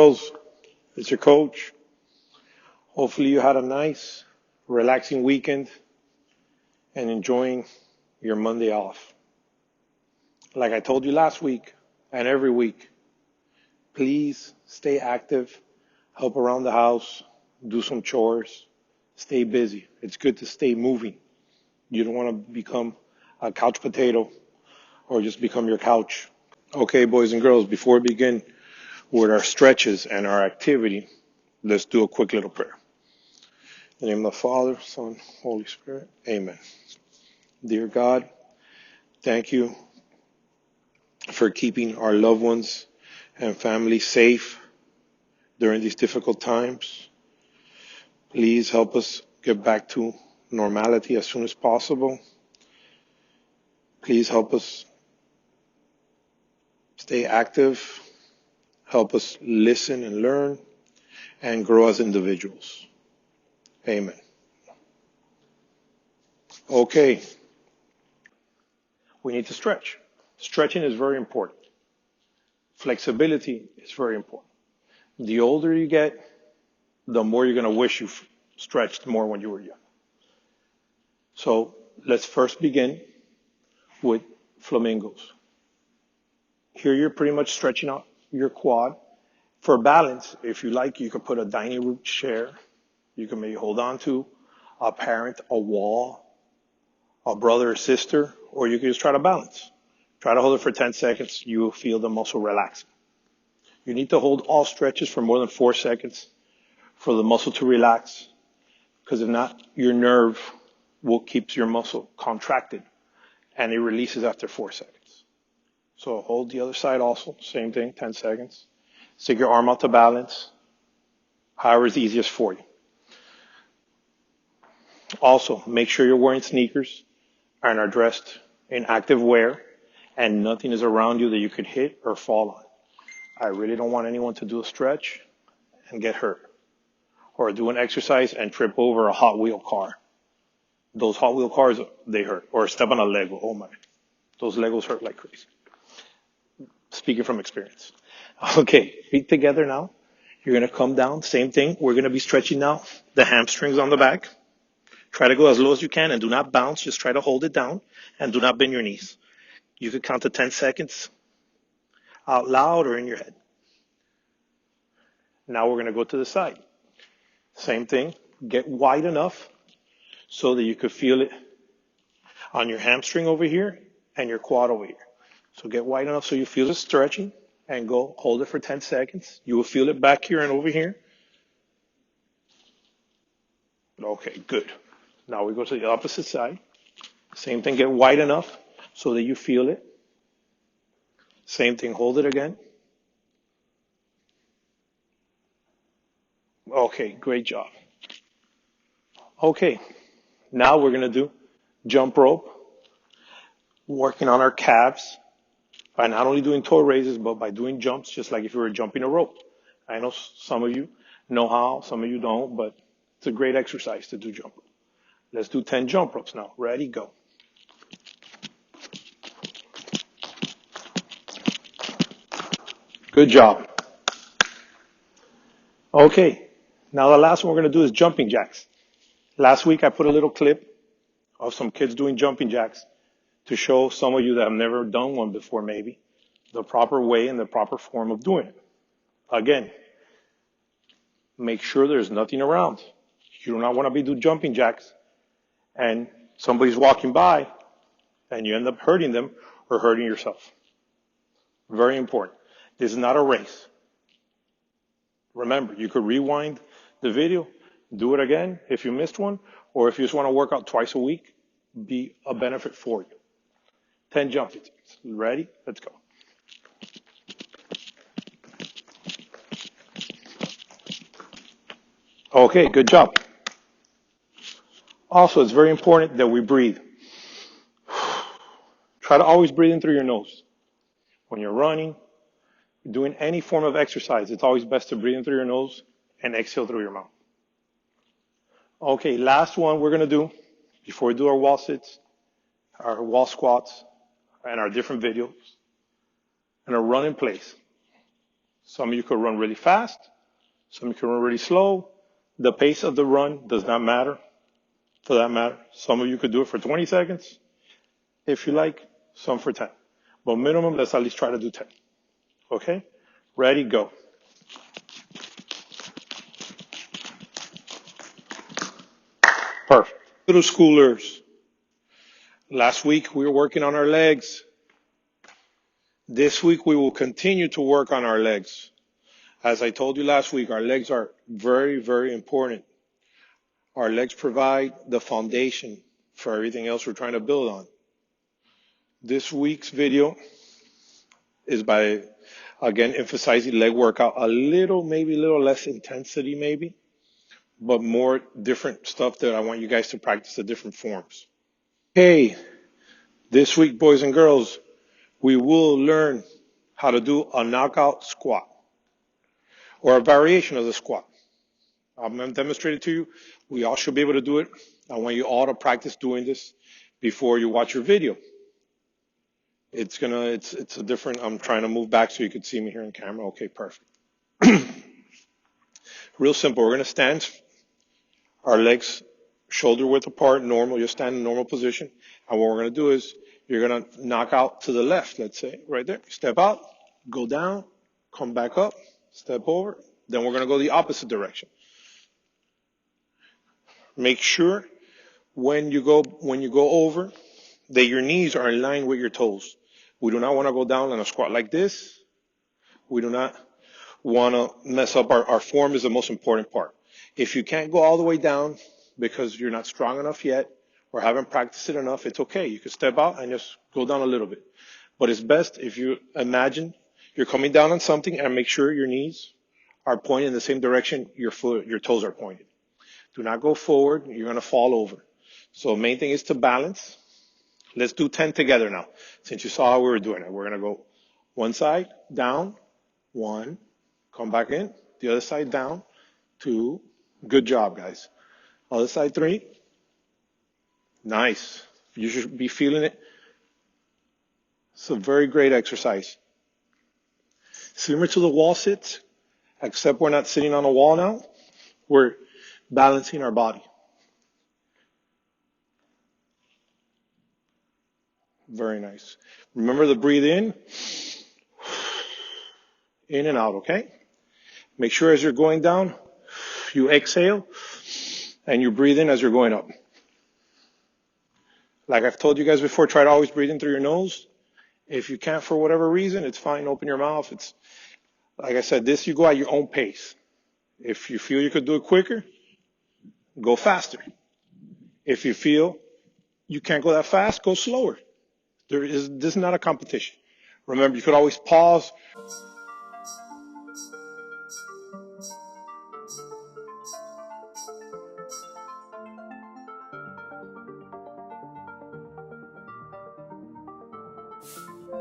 Girls, it's your coach. Hopefully you had a nice, relaxing weekend and enjoying your Monday off. Like I told you last week and every week, please stay active, help around the house, do some chores, stay busy. It's good to stay moving. You don't want to become a couch potato or just become your couch. Okay, boys and girls, before we begin with our stretches and our activity, let's do a quick little prayer. In the name of the Father, Son, Holy Spirit, amen. Dear God, thank you for keeping our loved ones and family safe during these difficult times. Please help us get back to normality as soon as possible. Please help us stay active, help us listen and learn, and grow as individuals. Amen. Okay. We need to stretch. Stretching is very important. Flexibility is very important. The older you get, the more you're going to wish you stretched more when you were young. So let's first begin with flamingos. Here you're pretty much stretching out your quad. For balance, if you like, you could put a dining room chair. You can maybe hold on to a parent, a wall, a brother or sister, or you can just try to balance. Try to hold it for 10 seconds. You will feel the muscle relaxing. You need to hold all stretches for more than 4 seconds for the muscle to relax, because if not, your nerve will keep your muscle contracted and it releases after 4 seconds. So hold the other side also, same thing, 10 seconds. Stick your arm out to balance, however is easiest for you. Also, make sure you're wearing sneakers and are dressed in active wear and nothing is around you that you could hit or fall on. I really don't want anyone to do a stretch and get hurt or do an exercise and trip over a Hot Wheel car. Those Hot Wheel cars, they hurt. Or step on a Lego. Oh my. Those Legos hurt like crazy. Speaking from experience. Okay, feet together now. You're going to come down. Same thing. We're going to be stretching now the hamstrings on the back. Try to go as low as you can and do not bounce. Just try to hold it down and do not bend your knees. You could count to 10 seconds out loud or in your head. Now we're going to go to the side. Same thing. Get wide enough so that you could feel it on your hamstring over here and your quad over here. So get wide enough so you feel it stretching and go hold it for 10 seconds. You will feel it back here and over here. Okay, good. Now we go to the opposite side. Same thing, get wide enough so that you feel it. Same thing, hold it again. Okay, great job. Okay, now we're going to do jump rope, working on our calves by not only doing toe raises, but by doing jumps, just like if you were jumping a rope. I know some of you know how, some of you don't, but it's a great exercise to do jump rope. Let's do 10 jump ropes now. Ready, go. Good job. Okay, now the last one we're going to do is jumping jacks. Last week I put a little clip of some kids doing jumping jacks to show some of you that have never done one before maybe the proper way and the proper form of doing it. Again, make sure there's nothing around. You do not want to be doing jumping jacks and somebody's walking by and you end up hurting them or hurting yourself. Very important. This is not a race. Remember, you could rewind the video, do it again if you missed one, or if you just want to work out twice a week, be a benefit for you. 10 jumping jacks. Ready? Let's go. Okay, good job. Also, it's very important that we breathe. Try to always breathe in through your nose. When you're running, doing any form of exercise, it's always best to breathe in through your nose and exhale through your mouth. Okay, last one we're going to do before we do our wall sits, our wall squats, and our different videos, and a run in place. Some of you could run really fast. Some of you can run really slow. The pace of the run does not matter, for that matter. Some of you could do it for 20 seconds, if you like, some for 10. But minimum, let's at least try to do 10. Okay? Ready, go. Perfect. Middle schoolers, last week we were working on our legs. This week we will continue to work on our legs. As I told you last week, our legs are very, very important. Our legs provide the foundation for everything else we're trying to build on. This week's video is by, again, emphasizing leg workout maybe a little less intensity maybe, but more different stuff that I want you guys to practice the different forms. Okay, this week, boys and girls, we will learn how to do a knockout squat or a variation of the squat. I'm going to demonstrate it to you. We all should be able to do it. I want you all to practice doing this before you watch your video. It's a different, I'm trying to move back so you can see me here on camera. Okay, perfect. Real simple. We're going to stand our legs shoulder width apart, normal. You'll stand in normal position. And what we're going to do is you're going to knock out to the left, let's say, right there. Step out, go down, come back up, step over. Then we're going to go the opposite direction. Make sure when you go over that your knees are in line with your toes. We do not want to go down on a squat like this. We do not want to mess up our form is the most important part. If you can't go all the way down because you're not strong enough yet or haven't practiced it enough, it's okay. You can step out and just go down a little bit. But it's best if you imagine you're coming down on something and make sure your knees are pointing in the same direction your toes are pointed. Do not go forward. You're going to fall over. So main thing is to balance. Let's do 10 together now. Since you saw how we were doing it, we're going to go one side, down, 1, come back in, the other side down, 2, good job, guys. Other side, 3, nice. You should be feeling it. It's a very great exercise. Similar to the wall sits, except we're not sitting on a wall now. We're balancing our body. Very nice. Remember to breathe in and out, okay? Make sure as you're going down, you exhale and you breathe in as you're going up. Like I've told you guys before, try to always breathe in through your nose. If you can't for whatever reason, it's fine. Open your mouth. It's like I said, this you go at your own pace. If you feel you could do it quicker, go faster. If you feel you can't go that fast, go slower. This is not a competition. Remember, you could always pause.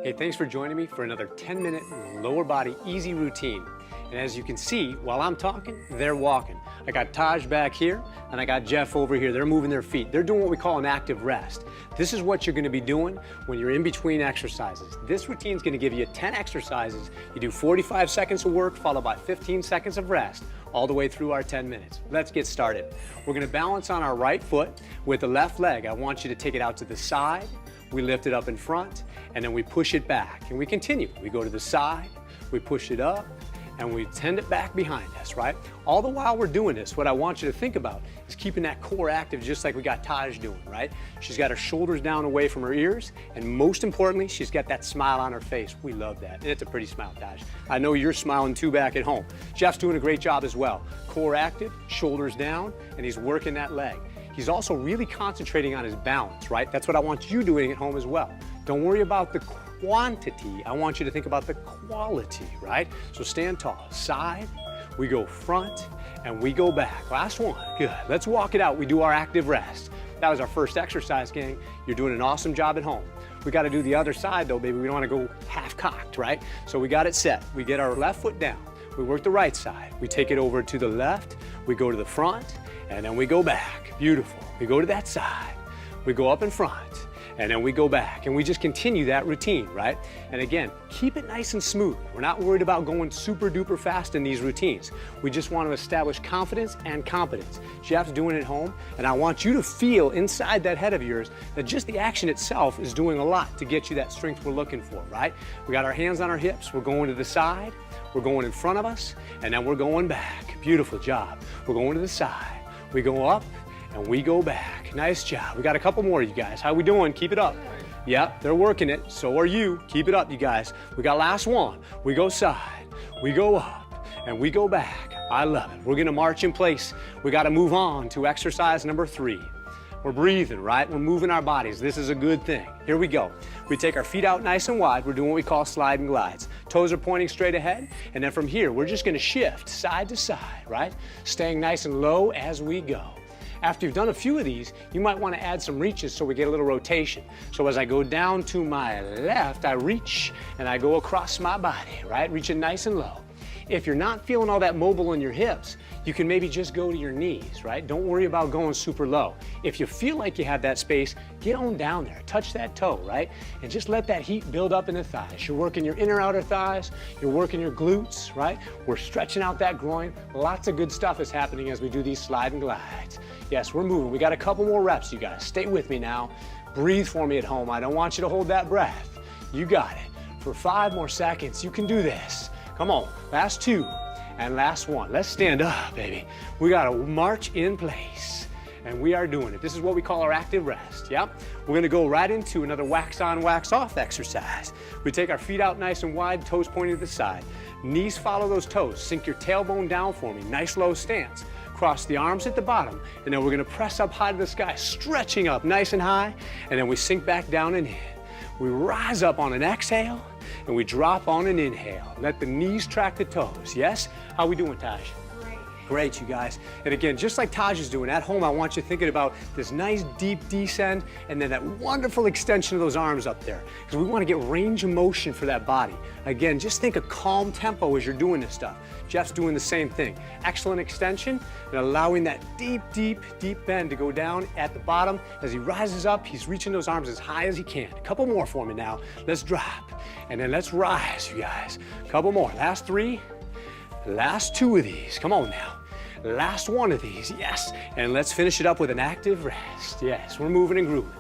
Hey, thanks for joining me for another 10-minute lower body easy routine. And as you can see, while I'm talking, they're walking. I got Taj back here, and I got Jeff over here. They're moving their feet. They're doing what we call an active rest. This is what you're going to be doing when you're in between exercises. This routine is going to give you 10 exercises. You do 45 seconds of work, followed by 15 seconds of rest, all the way through our 10 minutes. Let's get started. We're going to balance on our right foot with the left leg. I want you to take it out to the side. We lift it up in front, and then we push it back. And we continue. We go to the side, we push it up, and we send it back behind us, right? All the while we're doing this, what I want you to think about is keeping that core active just like we got Taj doing, right? She's got her shoulders down away from her ears, and most importantly, she's got that smile on her face. We love that. And it's a pretty smile, Taj. I know you're smiling too back at home. Jeff's doing a great job as well. Core active, shoulders down, and he's working that leg. He's also really concentrating on his balance, right? That's what I want you doing at home as well. Don't worry about the quantity. I want you to think about the quality, right? So stand tall. Side, we go front, and we go back. Last one. Good. Let's walk it out. We do our active rest. That was our first exercise, gang. You're doing an awesome job at home. We got to do the other side, though, baby. We don't want to go half-cocked, right? So we got it set. We get our left foot down. We work the right side. We take it over to the left. We go to the front, and then we go back. Beautiful. We go to that side. We go up in front, and then we go back, and we just continue that routine, right? And again, keep it nice and smooth. We're not worried about going super duper fast in these routines. We just want to establish confidence and competence. Jeff's doing it at home, and I want you to feel inside that head of yours that just the action itself is doing a lot to get you that strength we're looking for, right? We got our hands on our hips, we're going to the side, we're going in front of us, and then we're going back. Beautiful job. We're going to the side, we go up, and we go back. Nice job. We got a couple more, you guys. How we doing? Keep it up. Yep, they're working it. So are you. Keep it up, you guys. We got last one. We go side, we go up, and we go back. I love it. We're gonna march in place. We gotta move on to exercise number 3. We're breathing, right? We're moving our bodies. This is a good thing. Here we go. We take our feet out nice and wide. We're doing what we call slide and glides. Toes are pointing straight ahead. And then from here, we're just gonna shift side to side, right? Staying nice and low as we go. After you've done a few of these, you might want to add some reaches so we get a little rotation. So as I go down to my left, I reach and I go across my body, right? Reaching nice and low. If you're not feeling all that mobile in your hips, you can maybe just go to your knees, right? Don't worry about going super low. If you feel like you have that space, get on down there, touch that toe, right? And just let that heat build up in the thighs. You're working your inner outer thighs, you're working your glutes, right? We're stretching out that groin. Lots of good stuff is happening as we do these slide and glides. Yes, we're moving. We got a couple more reps, you guys. Stay with me now. Breathe for me at home. I don't want you to hold that breath. You got it. For 5 more seconds, you can do this. Come on, last 2 and last 1. Let's stand up, baby. We gotta march in place, and we are doing it. This is what we call our active rest, yep? We're gonna go right into another wax on, wax off exercise. We take our feet out nice and wide, toes pointing to the side. Knees follow those toes. Sink your tailbone down for me. Nice low stance. Cross the arms at the bottom, and then we're gonna press up high to the sky, stretching up nice and high, and then we sink back down and in. We rise up on an exhale, and we drop on an inhale. Let the knees track the toes. Yes? How we doing, Taj? Great, you guys. And again, just like Taj is doing at home, I want you thinking about this nice deep descend and then that wonderful extension of those arms up there, because we want to get range of motion for that body. Again, just think a calm tempo as you're doing this stuff. Jeff's doing the same thing. Excellent extension and allowing that deep, deep, deep bend to go down at the bottom. As he rises up, he's reaching those arms as high as he can. A couple more for me now. Let's drop and then let's rise, you guys. A couple more. Last 3, last 2 of these. Come on now. Last 1 of these, yes. And let's finish it up with an active rest. Yes, we're moving and grooving.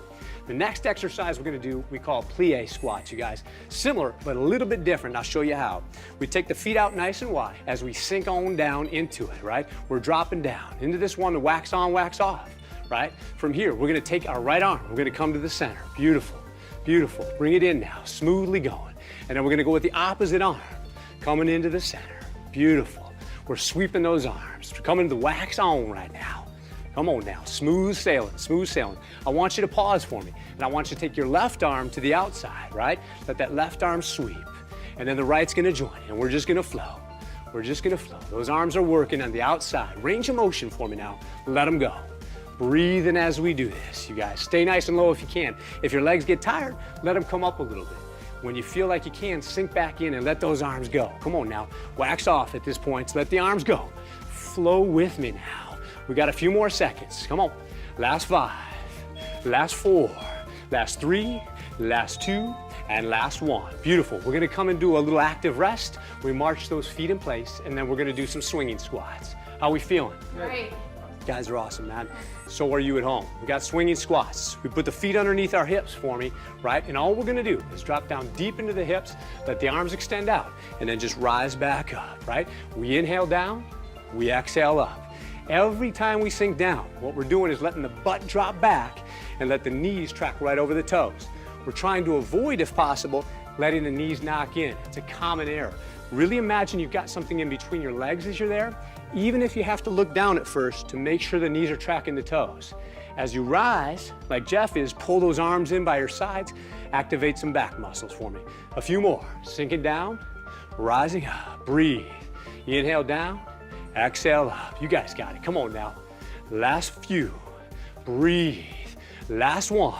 The next exercise we're gonna do, we call plie squats, you guys. Similar, but a little bit different. I'll show you how. We take the feet out nice and wide as we sink on down into it, right? We're dropping down into this one to wax on, wax off, right? From here, we're gonna take our right arm. We're gonna come to the center. Beautiful, beautiful. Bring it in now, smoothly going. And then we're gonna go with the opposite arm, coming into the center. Beautiful. We're sweeping those arms. We're coming to the wax on right now. Come on now, smooth sailing, smooth sailing. I want you to pause for me, and I want you to take your left arm to the outside, right? Let that left arm sweep, and then the right's gonna join, and we're just gonna flow. We're just gonna flow. Those arms are working on the outside. Range of motion for me now. Let them go. Breathing as we do this, you guys. Stay nice and low if you can. If your legs get tired, let them come up a little bit. When you feel like you can, sink back in and let those arms go. Come on now, wax off at this point. Let the arms go. Flow with me now. We got a few more seconds. Come on. Last 5, last 4, last 3, last 2, and last 1. Beautiful. We're gonna come and do a little active rest. We march those feet in place, and then we're gonna do some swinging squats. How we feeling? Great. You guys are awesome, man. So are you at home. We got swinging squats. We put the feet underneath our hips for me, right? And all we're gonna do is drop down deep into the hips, let the arms extend out, and then just rise back up, right? We inhale down, we exhale up. Every time we sink down, what we're doing is letting the butt drop back and let the knees track right over the toes. We're trying to avoid, if possible, letting the knees knock in. It's a common error. Really imagine you've got something in between your legs as you're there, even if you have to look down at first to make sure the knees are tracking the toes. As you rise, like Jeff is, pull those arms in by your sides, activate some back muscles for me. A few more, sinking down, rising up, breathe. Inhale down, exhale up. You guys got it, come on now. Last few, breathe. Last 1,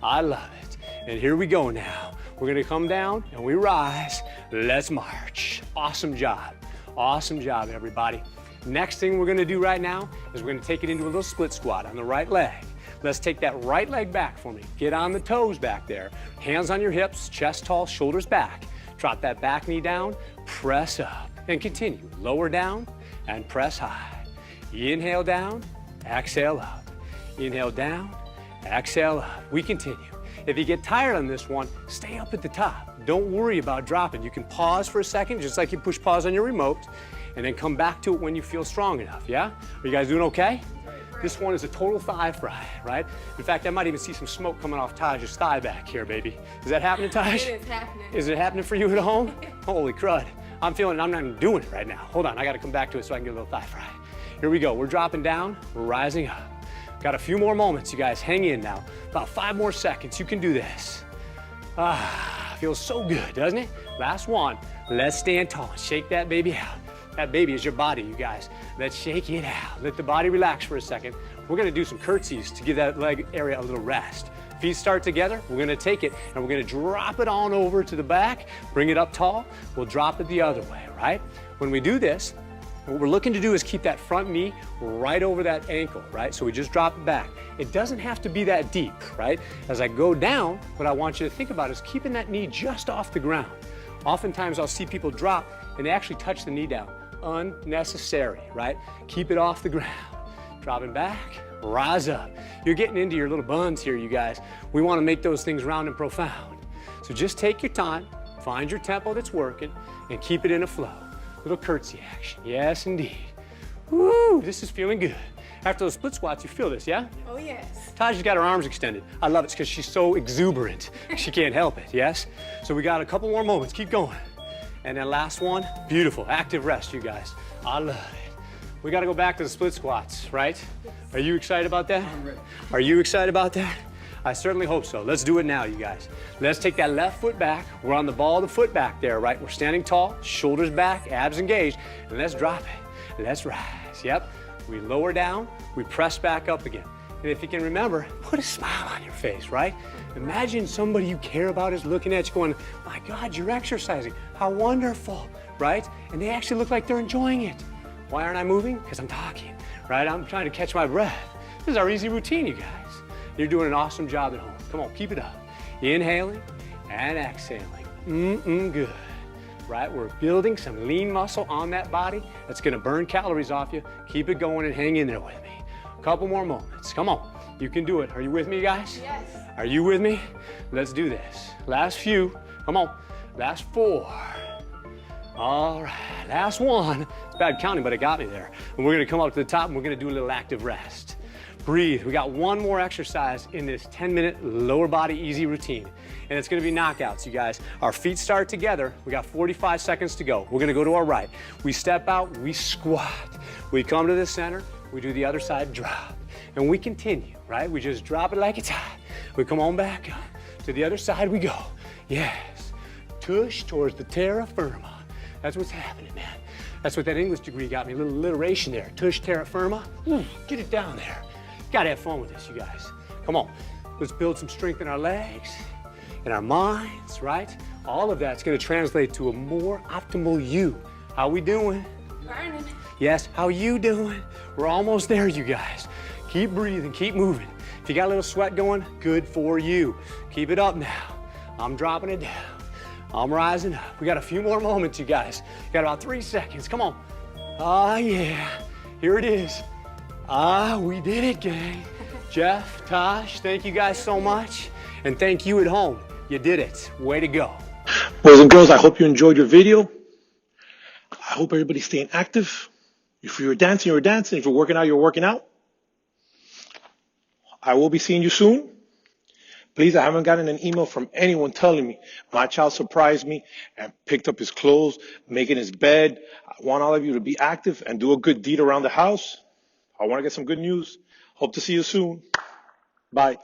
I love it. And here we go now. We're gonna come down and we rise. Let's march. Awesome job. Awesome job, everybody. Next thing we're gonna do right now is we're gonna take it into a little split squat on the right leg. Let's take that right leg back for me. Get on the toes back there. Hands on your hips, chest tall, shoulders back. Drop that back knee down, press up, and continue. Lower down and press high. Inhale down, exhale up. Inhale down, exhale up. We continue. If you get tired on this one, stay up at the top. Don't worry about dropping. You can pause for a second, just like you push pause on your remote, and then come back to it when you feel strong enough, yeah? Are you guys doing okay? This one is a total thigh fry, right? In fact, I might even see some smoke coming off Taj's thigh back here, baby. Is that happening, Taj? It is happening. Is it happening for you at home? Holy crud. I'm feeling it. I'm not even doing it right now. Hold on, I gotta come back to it so I can get a little thigh fry. Here we go. We're dropping down, we're rising up. Got a few more moments, you guys. Hang in now. About 5 more seconds. You can do this. Feels so good, doesn't it? Last one. Let's stand tall and shake that baby out. That baby is your body, you guys. Let's shake it out. Let the body relax for a second. We're gonna do some curtsies to give that leg area a little rest. Feet start together. We're gonna take it and we're gonna drop it on over to the back, bring it up tall. We'll drop it the other way, right? When we do this, what we're looking to do is keep that front knee right over that ankle, right? So we just drop it back. It doesn't have to be that deep, right? As I go down, what I want you to think about is keeping that knee just off the ground. Oftentimes I'll see people drop and they actually touch the knee down. Unnecessary, right? Keep it off the ground. Dropping back, rise up. You're getting into your little buns here, you guys. We want to make those things round and profound. So just take your time, find your tempo that's working, and keep it in a flow. Little curtsy action, yes indeed. Woo, this is feeling good. After those split squats, you feel this, yeah? Oh yes. Taji's got her arms extended. I love it because she's so exuberant. She can't help it, yes? So we got a couple more moments, keep going. And then last one, beautiful, active rest, you guys. I love it. We gotta go back to the split squats, right? Are you excited about that? I'm ready. Are you excited about that? I certainly hope so. Let's do it now, you guys. Let's take that left foot back. We're on the ball of the foot back there, right? We're standing tall, shoulders back, abs engaged, and let's drop it. Let's rise, yep. We lower down, we press back up again. And if you can remember, put a smile on your face, right? Imagine somebody you care about is looking at you going, my God, you're exercising. How wonderful, right? And they actually look like they're enjoying it. Why aren't I moving? Because I'm talking, right? I'm trying to catch my breath. This is our easy routine, you guys. You're doing an awesome job at home. Come on, keep it up. Inhaling and exhaling. Good. Right, we're building some lean muscle on that body that's gonna burn calories off you. Keep it going and hang in there with me. A couple more moments, come on. You can do it. Are you with me, guys? Yes. Are you with me? Let's do this. Last few, come on. Last 4. All right, last one. It's bad counting, but it got me there. And we're gonna come up to the top and we're gonna do a little active rest. Breathe. We got one more exercise in this 10-minute lower body easy routine. And it's gonna be knockouts, you guys. Our feet start together. We got 45 seconds to go. We're gonna go to our right. We step out, we squat. We come to the center, we do the other side, drop. And we continue, right? We just drop it like it's hot. We come on back up. To the other side we go. Yes. Tush towards the terra firma. That's what's happening, man. That's what that English degree got me, a little alliteration there. Tush terra firma. Get it down there. Gotta have fun with this, you guys. Come on, let's build some strength in our legs, in our minds, right? All of that's gonna translate to a more optimal you. How we doing? Burning. Yes, how you doing? We're almost there, you guys. Keep breathing, keep moving. If you got a little sweat going, good for you. Keep it up now. I'm dropping it down. I'm rising up. We got a few more moments, you guys. Got about 3 seconds, come on. Ah, yeah, here it is. Ah, we did it, gang. Jeff, Tosh, thank you guys so much. And thank you at home. You did it. Way to go. Boys and girls, I hope you enjoyed your video. I hope everybody's staying active. If you're dancing, you're dancing. If you're working out, you're working out. I will be seeing you soon. Please, I haven't gotten an email from anyone telling me my child surprised me and picked up his clothes, making his bed. I want all of you to be active and do a good deed around the house. I want to get some good news. Hope to see you soon. Bye.